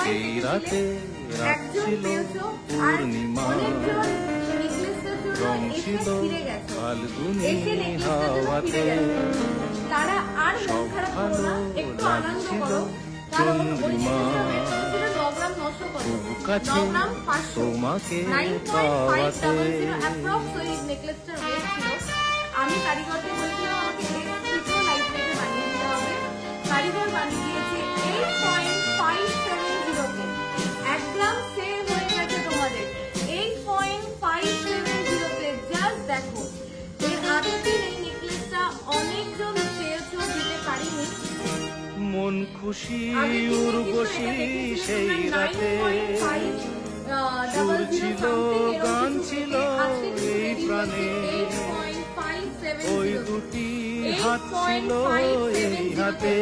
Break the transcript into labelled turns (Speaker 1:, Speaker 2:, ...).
Speaker 1: সেই রাতে রাত ছিল পূর্ণিমা, রং ছিল ফাল্গুনি হাওয়াতে, সব ভালো লাগছিল চন্দ্রিমা, খুব কাছে তোমাকে পাওয়াতে।
Speaker 2: আমি কারিগরকে বলছিলাম আমাকে লাইট রেখে বানিয়ে দিতে হবে। কারিগর বানিয়ে দিয়েছে 8.570 কে। 1 গ্রাম সেভ হয়ে গেছে তোমাদের 8.570 তে। জাস্ট দেখো, এর আগের দিন এই নেকলেসটা অনেকজন চেয়েছো, দিতে পারিনি।
Speaker 1: মন খুশি উর্বশী সেই রাতে, সুর ছিল গান ছিল এই প্রাণে, ওই দুটি হাত ছিল এই হাতে।